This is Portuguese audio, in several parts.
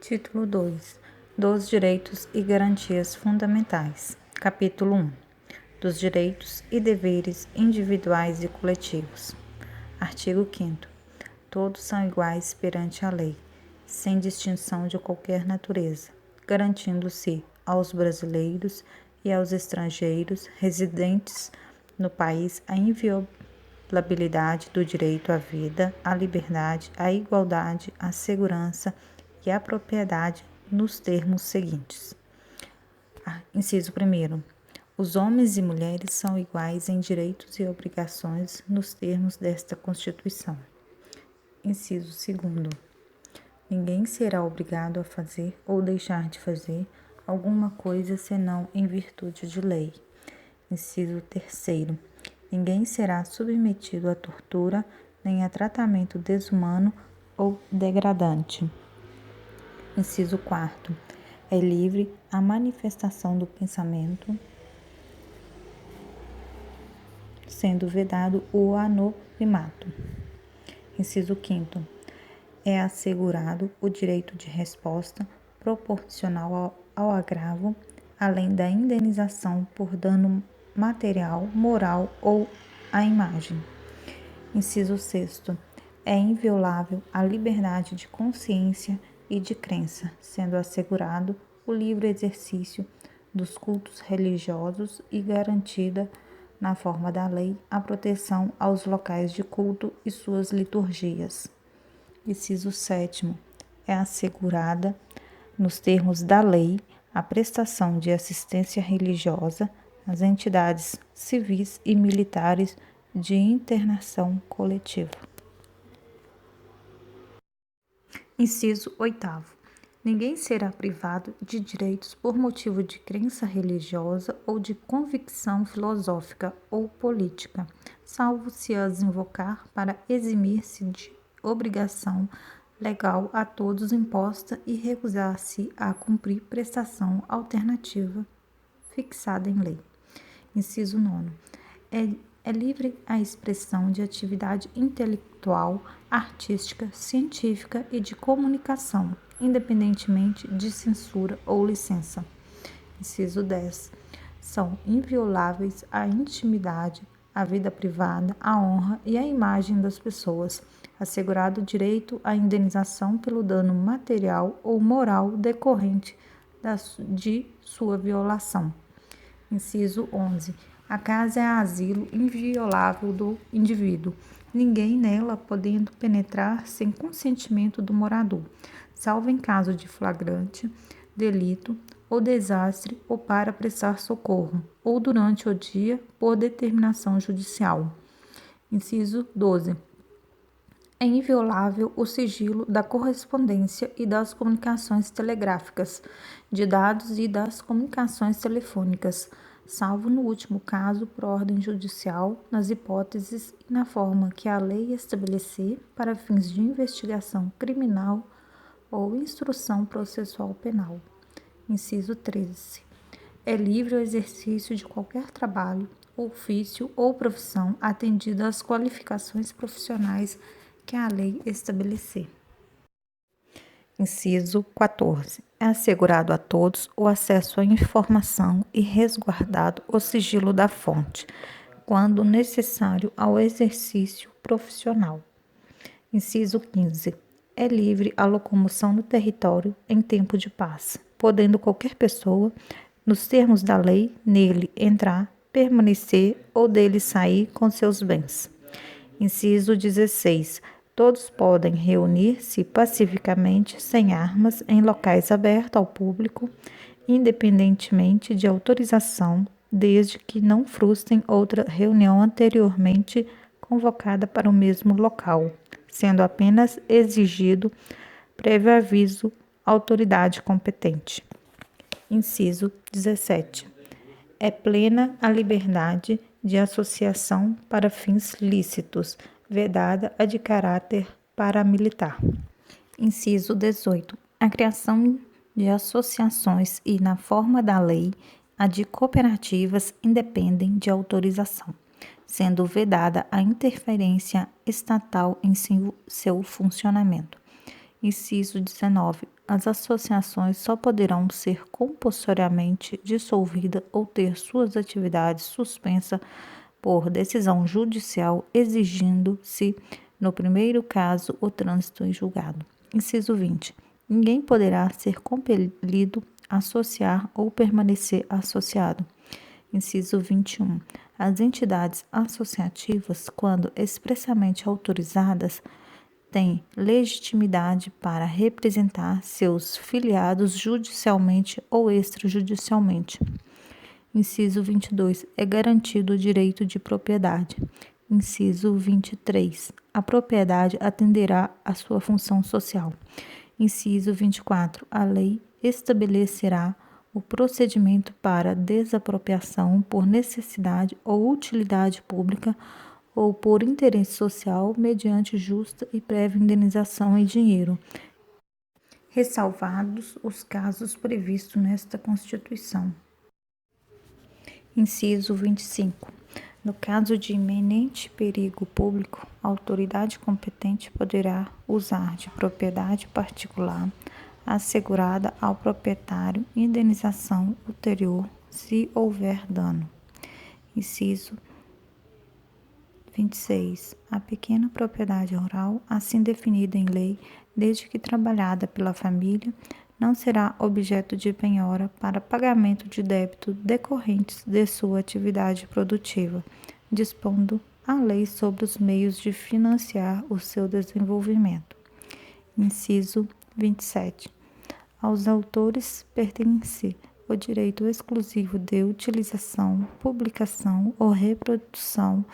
Título 2. Dos direitos e garantias fundamentais. Capítulo 1. Dos direitos e deveres individuais e coletivos. Artigo 5º. Todos são iguais perante a lei, sem distinção de qualquer natureza, garantindo-se aos brasileiros e aos estrangeiros residentes no país a inviolabilidade do direito à vida, à liberdade, à igualdade, à segurança e à propriedade nos termos seguintes. Inciso 1º. Os homens e mulheres são iguais em direitos e obrigações nos termos desta Constituição. Inciso 2º. Ninguém será obrigado a fazer ou deixar de fazer alguma coisa senão em virtude de lei. Inciso 3º. Ninguém será submetido à tortura nem a tratamento desumano ou degradante. Inciso 4º. É livre a manifestação do pensamento, sendo vedado o anonimato. Inciso 5º. É assegurado o direito de resposta proporcional ao agravo, além da indenização por dano material, moral ou à imagem. Inciso 6º. É inviolável a liberdade de consciência e de crença, sendo assegurado o livre exercício dos cultos religiosos e garantida, na forma da lei, a proteção aos locais de culto e suas liturgias. Inciso 7º. É assegurada, nos termos da lei, a prestação de assistência religiosa às entidades civis e militares de internação coletiva. Inciso 8º. Ninguém será privado de direitos por motivo de crença religiosa ou de convicção filosófica ou política, salvo se as invocar para eximir-se de obrigação legal a todos imposta e recusar-se a cumprir prestação alternativa fixada em lei. Inciso 9º. É livre a expressão de atividade intelectual, artística, científica e de comunicação, independentemente de censura ou licença. Inciso 10. São invioláveis a intimidade, a vida privada, a honra e a imagem das pessoas, assegurado o direito à indenização pelo dano material ou moral decorrente de sua violação. Inciso 11. A casa é asilo inviolável do indivíduo, ninguém nela podendo penetrar sem consentimento do morador, salvo em caso de flagrante delito ou desastre ou para prestar socorro, ou durante o dia por determinação judicial. Inciso 12. É inviolável o sigilo da correspondência e das comunicações telegráficas, de dados e das comunicações telefônicas, salvo no último caso por ordem judicial, nas hipóteses e na forma que a lei estabelecer para fins de investigação criminal ou instrução processual penal. Inciso 13. É livre o exercício de qualquer trabalho, ofício ou profissão atendida às qualificações profissionais que a lei estabelecer. Inciso 14. É assegurado a todos o acesso à informação e resguardado o sigilo da fonte, quando necessário ao exercício profissional. Inciso 15. É livre a locomoção no território em tempo de paz, podendo qualquer pessoa, nos termos da lei, nele entrar, permanecer ou dele sair com seus bens. Inciso 16. Todos podem reunir-se pacificamente, sem armas, em locais abertos ao público, independentemente de autorização, desde que não frustrem outra reunião anteriormente convocada para o mesmo local, sendo apenas exigido prévio aviso à autoridade competente. Inciso 17. É plena a liberdade de associação para fins lícitos, vedada a de caráter paramilitar. Inciso 18. A criação de associações e, na forma da lei, a de cooperativas independem de autorização, sendo vedada a interferência estatal em seu funcionamento. Inciso 19. as associações só poderão ser compulsoriamente dissolvidas ou ter suas atividades suspensas por decisão judicial, exigindo-se, no primeiro caso, o trânsito em julgado. Inciso 20. Ninguém poderá ser compelido a associar ou permanecer associado. Inciso 21. As entidades associativas, quando expressamente autorizadas, têm legitimidade para representar seus filiados judicialmente ou extrajudicialmente. Inciso 22. É garantido o direito de propriedade. Inciso 23. A propriedade atenderá à sua função social. Inciso 24. A lei estabelecerá o procedimento para desapropriação por necessidade ou utilidade pública ou por interesse social mediante justa e prévia indenização em dinheiro, ressalvados os casos previstos nesta Constituição. Inciso 25. No caso de iminente perigo público, a autoridade competente poderá usar de propriedade particular assegurada ao proprietário indenização ulterior se houver dano. Inciso 26. A pequena propriedade rural, assim definida em lei, desde que trabalhada pela família, não será objeto de penhora para pagamento de débito decorrentes de sua atividade produtiva, dispondo a lei sobre os meios de financiar o seu desenvolvimento. Inciso 27. Aos autores pertence o direito exclusivo de utilização, publicação ou reprodução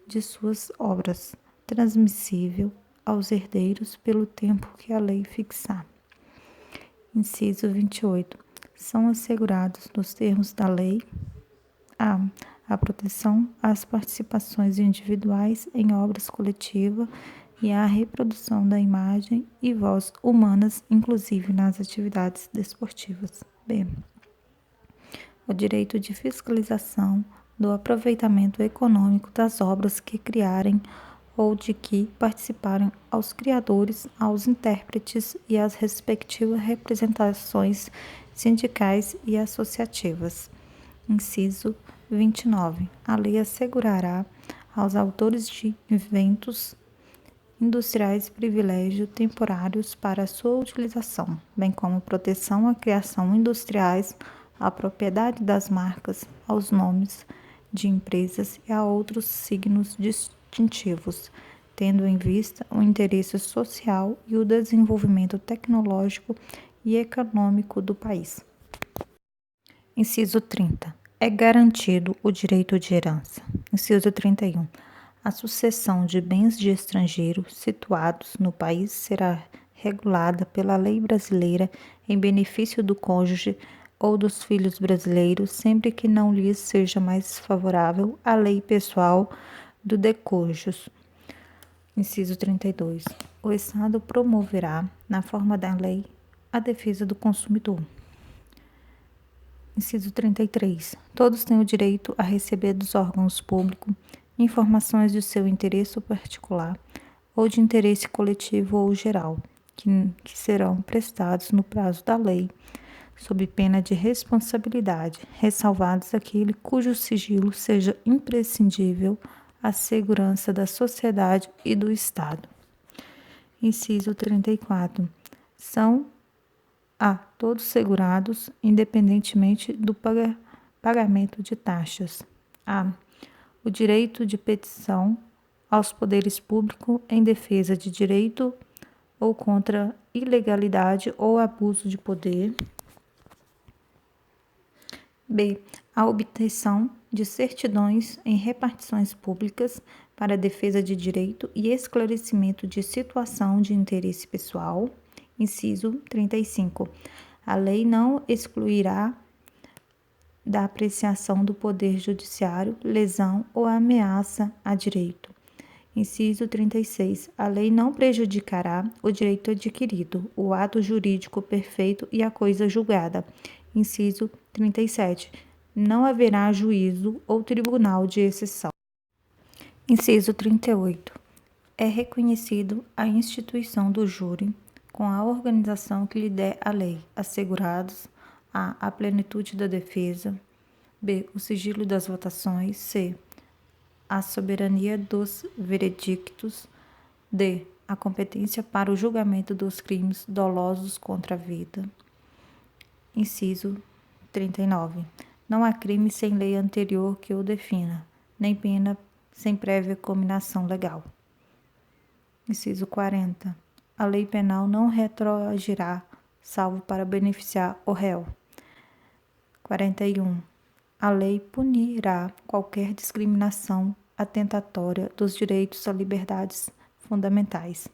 de suas obras, transmissível aos herdeiros pelo tempo que a lei fixar. Inciso 28. São assegurados, nos termos da lei, a proteção às participações individuais em obras coletivas e a reprodução da imagem e voz humanas, inclusive nas atividades desportivas. B. O direito de fiscalização do aproveitamento econômico das obras que criarem ou de que participarem aos criadores, aos intérpretes e às respectivas representações sindicais e associativas. Inciso 29. A lei assegurará aos autores de inventos industriais privilégios temporários para sua utilização, bem como proteção à criação industriais, à propriedade das marcas, aos nomes de empresas e a outros signos distintivos, tendo em vista o interesse social e o desenvolvimento tecnológico e econômico do país. Inciso 30. É garantido o direito de herança. Inciso 31. A sucessão de bens de estrangeiro situados no país será regulada pela lei brasileira em benefício do cônjuge ou dos filhos brasileiros, sempre que não lhes seja mais favorável a lei pessoal do decônjuge. Inciso 32. O Estado promoverá, na forma da lei, a defesa do consumidor. Inciso 33. Todos têm o direito a receber dos órgãos públicos informações de seu interesse particular ou de interesse coletivo ou geral, que serão prestados no prazo da lei, sob pena de responsabilidade, ressalvados aquele cujo sigilo seja imprescindível à segurança da sociedade e do Estado. Inciso 34. São a todos segurados, independentemente do pagamento de taxas. A. O direito de petição aos poderes públicos em defesa de direito ou contra ilegalidade ou abuso de poder. B. A obtenção de certidões em repartições públicas para defesa de direito e esclarecimento de situação de interesse pessoal. Inciso 35. A lei não excluirá da apreciação do Poder Judiciário lesão ou ameaça a direito. Inciso 36. A lei não prejudicará o direito adquirido, o ato jurídico perfeito e a coisa julgada. Inciso 37. Não haverá juízo ou tribunal de exceção. Inciso 38. É reconhecido a instituição do júri com a organização que lhe der a lei, assegurados a plenitude da defesa, b. o sigilo das votações, c. a soberania dos veredictos, d. a competência para o julgamento dos crimes dolosos contra a vida. Inciso 39. Não há crime sem lei anterior que o defina, nem pena sem prévia cominação legal. Inciso 40. A lei penal não retroagirá, salvo para beneficiar o réu. 41. A lei punirá qualquer discriminação atentatória dos direitos a liberdades fundamentais.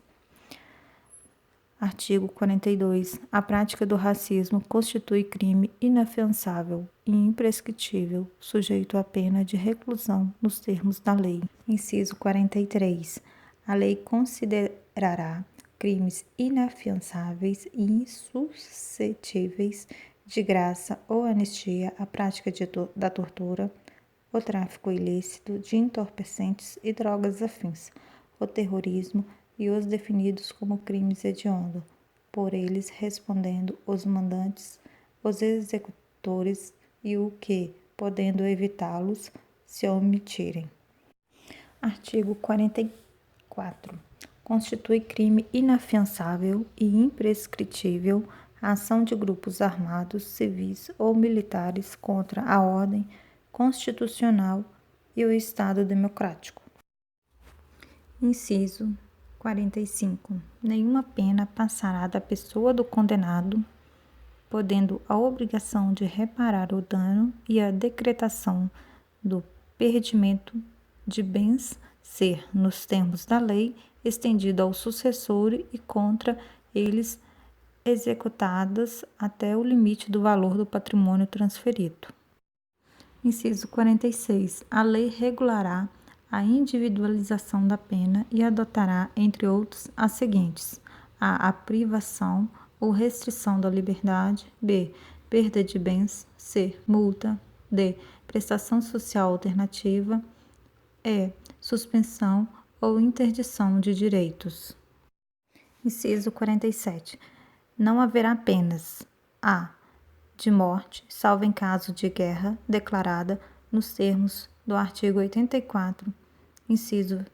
Artigo 42. A prática do racismo constitui crime inafiançável e imprescritível, sujeito à pena de reclusão nos termos da lei. Inciso 43. A lei considerará crimes inafiançáveis e insuscetíveis de graça ou anistia a prática da tortura, o tráfico ilícito de entorpecentes e drogas afins, o terrorismo e os definidos como crimes hediondos, por eles respondendo os mandantes, os executores e o que, podendo evitá-los, se omitirem. Artigo 44. Constitui crime inafiançável e imprescritível a ação de grupos armados, civis ou militares contra a ordem constitucional e o Estado democrático. Inciso 45. Nenhuma pena passará da pessoa do condenado, podendo a obrigação de reparar o dano e a decretação do perdimento de bens ser, nos termos da lei, estendida ao sucessor e contra eles executadas até o limite do valor do patrimônio transferido. Inciso 46. A lei regulará a individualização da pena e adotará, entre outros, as seguintes: a privação ou restrição da liberdade, b. perda de bens, c. multa, d. prestação social alternativa, e. suspensão ou interdição de direitos. Inciso 47. Não haverá penas: a. de morte, salvo em caso de guerra declarada nos termos do artigo 84, inciso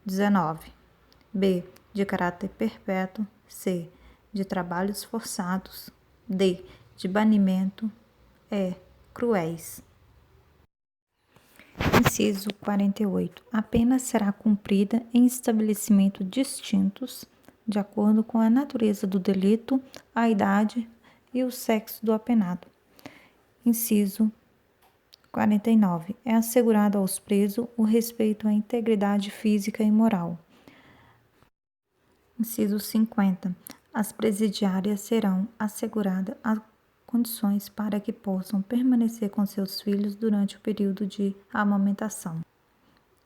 19. b. de caráter perpétuo, c. de trabalhos forçados, d. de banimento, e. cruéis. Inciso 48. A pena será cumprida em estabelecimentos distintos, de acordo com a natureza do delito, a idade e o sexo do apenado. Inciso 49. É assegurado aos presos o respeito à integridade física e moral. Inciso 50. As presidiárias serão asseguradas as condições para que possam permanecer com seus filhos durante o período de amamentação.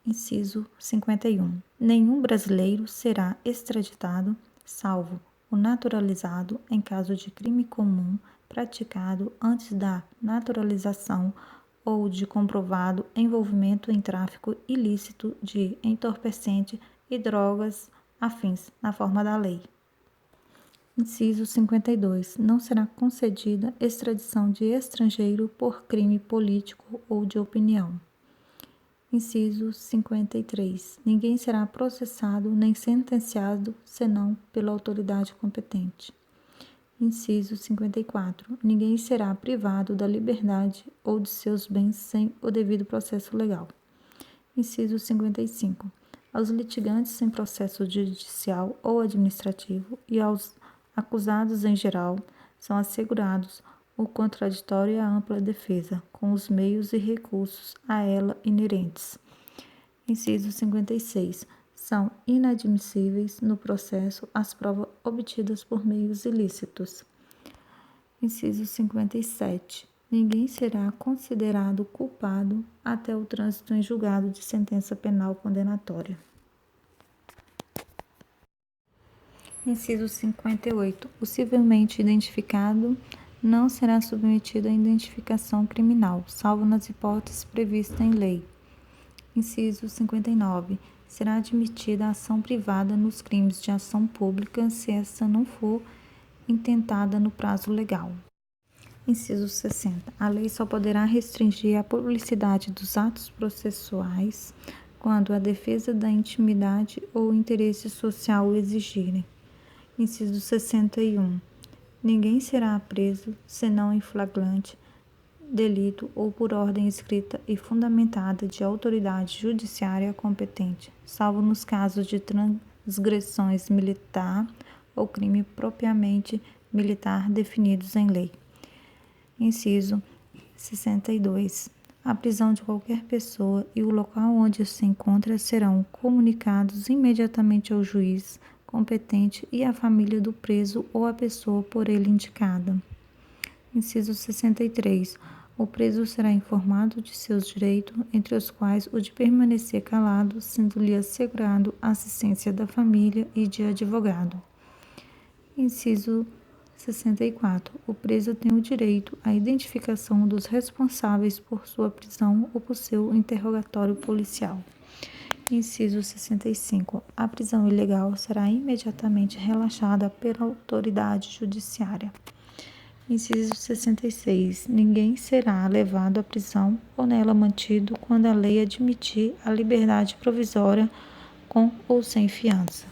Inciso 51. Nenhum brasileiro será extraditado, salvo o naturalizado em caso de crime comum praticado antes da naturalização ou de comprovado envolvimento em tráfico ilícito de entorpecente e drogas afins, na forma da lei. Inciso 52. Não será concedida extradição de estrangeiro por crime político ou de opinião. Inciso 53. Ninguém será processado nem sentenciado senão pela autoridade competente. Inciso 54. Ninguém será privado da liberdade ou de seus bens sem o devido processo legal. Inciso 55. Aos litigantes sem processo judicial ou administrativo e aos acusados em geral são assegurados o contraditório e a ampla defesa, com os meios e recursos a ela inerentes. Inciso 56. São inadmissíveis no processo as provas obtidas por meios ilícitos. Inciso 57. Ninguém será considerado culpado até o trânsito em julgado de sentença penal condenatória. Inciso 58. O civilmente identificado não será submetido à identificação criminal, salvo nas hipóteses previstas em lei. Inciso 59. será admitida a ação privada nos crimes de ação pública se esta não for intentada no prazo legal. Inciso 60. A lei só poderá restringir a publicidade dos atos processuais quando a defesa da intimidade ou o interesse social o exigirem. Inciso 61. Ninguém será preso senão em flagrante delito ou por ordem escrita e fundamentada de autoridade judiciária competente, salvo nos casos de transgressões militar ou crime propriamente militar definidos em lei. Inciso 62. A prisão de qualquer pessoa e o local onde se encontra serão comunicados imediatamente ao juiz competente e à família do preso ou à pessoa por ele indicada. Inciso 63. O preso será informado de seus direitos, entre os quais o de permanecer calado, sendo-lhe assegurado a assistência da família e de advogado. Inciso 64. O preso tem o direito à identificação dos responsáveis por sua prisão ou por seu interrogatório policial. Inciso 65. A prisão ilegal será imediatamente relaxada pela autoridade judiciária. Inciso 66. Ninguém será levado à prisão ou nela mantido quando a lei admitir a liberdade provisória com ou sem fiança.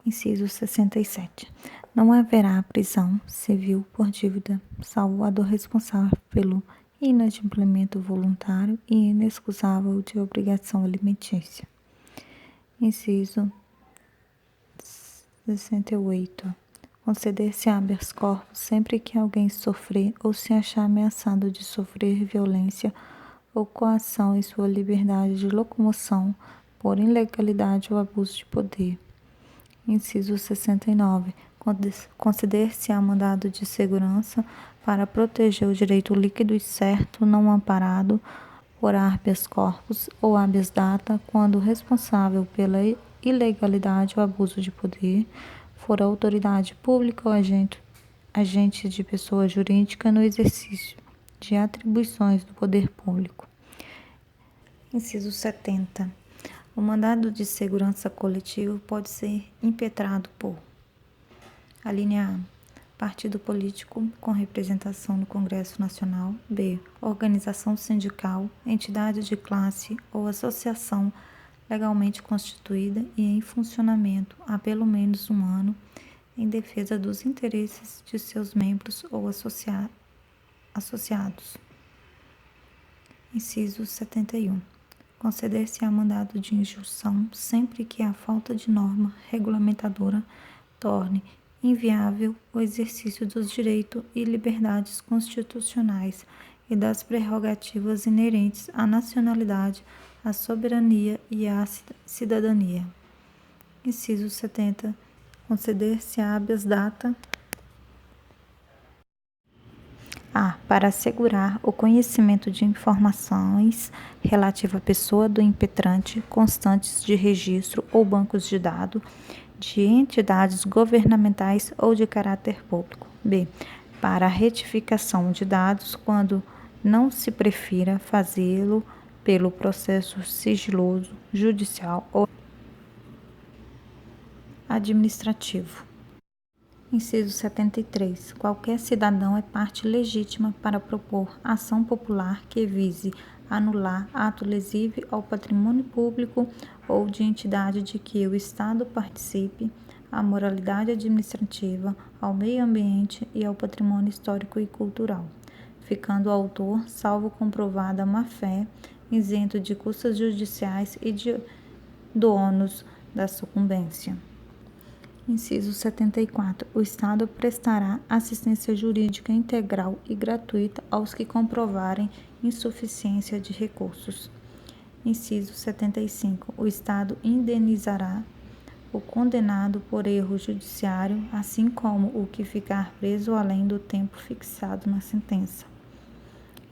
Inciso 67. Não haverá prisão civil por dívida, salvo a do responsável pelo inadimplemento voluntário e inexcusável de obrigação alimentícia. Inciso 68. Conceder-se habeas corpus sempre que alguém sofrer ou se achar ameaçado de sofrer violência ou coação em sua liberdade de locomoção por ilegalidade ou abuso de poder. Inciso 69. Conceder-se-á mandado de segurança para proteger o direito líquido e certo não amparado por habeas corpus ou habeas data quando o responsável pela ilegalidade ou abuso de poder for a autoridade pública ou agente de pessoa jurídica no exercício de atribuições do poder público. Inciso 70. O mandado de segurança coletivo pode ser impetrado por: a linha A, partido político com representação no Congresso Nacional. B, organização sindical, entidade de classe ou associação legalmente constituída e em funcionamento há pelo menos um ano em defesa dos interesses de seus membros ou associados. Inciso 71. Conceder-se-á mandado de injunção sempre que a falta de norma regulamentadora torne inviável o exercício dos direitos e liberdades constitucionais e das prerrogativas inerentes à nacionalidade, à soberania e à cidadania. Inciso 70. Conceder-se-á habeas data para assegurar o conhecimento de informações relativas à pessoa do impetrante constantes de registro ou bancos de dados de entidades governamentais ou de caráter público. B, para a retificação de dados quando não se prefira fazê-lo pelo processo sigiloso, judicial ou administrativo. Inciso 73. Qualquer cidadão é parte legítima para propor ação popular que vise anular ato lesivo ao patrimônio público ou de entidade de que o Estado participe, à moralidade administrativa, ao meio ambiente e ao patrimônio histórico e cultural, ficando o autor, salvo comprovada má-fé, isento de custas judiciais e do ônus da sucumbência. Inciso 74. O Estado prestará assistência jurídica integral e gratuita aos que comprovarem insuficiência de recursos. Inciso 75. O Estado indenizará o condenado por erro judiciário, assim como o que ficar preso além do tempo fixado na sentença.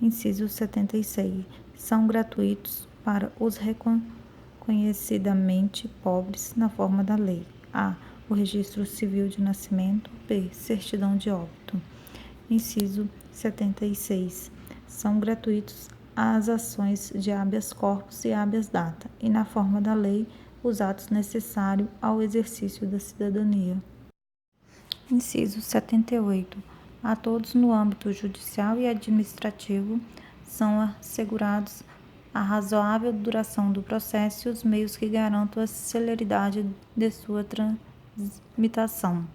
Inciso 76. São gratuitos para os reconhecidamente pobres na forma da lei: a, o registro civil de nascimento. B, certidão de óbito. Inciso 76. São gratuitos as ações de habeas corpus e habeas data, e na forma da lei, os atos necessários ao exercício da cidadania. Inciso 78. A todos no âmbito judicial e administrativo são assegurados a razoável duração do processo e os meios que garantam a celeridade de sua tramitação.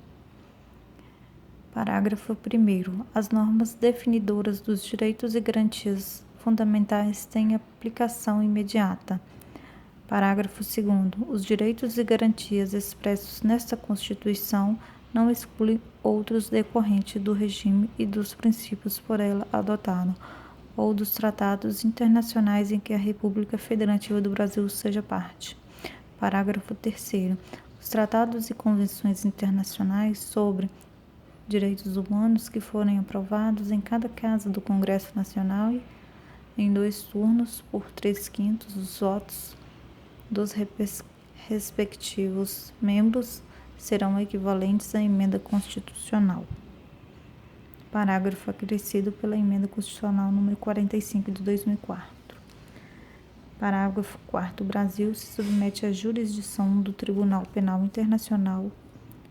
Parágrafo 1º. As normas definidoras dos direitos e garantias fundamentais têm aplicação imediata. Parágrafo 2º. Os direitos e garantias expressos nesta Constituição não excluem outros decorrentes do regime e dos princípios por ela adotados, ou dos tratados internacionais em que a República Federativa do Brasil seja parte. Parágrafo 3º. Os tratados e convenções internacionais sobre direitos humanos que forem aprovados em cada casa do Congresso Nacional em 2 turnos por 3/5 dos votos dos respectivos membros serão equivalentes à emenda constitucional. Parágrafo acrescido pela emenda constitucional número 45 de 2004. Parágrafo 4º. O Brasil se submete à jurisdição do Tribunal Penal Internacional,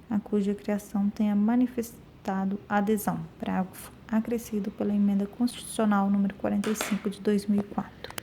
a cuja criação tenha manifestado adesão. Parágrafo acrescido pela emenda constitucional número 45 de 2004.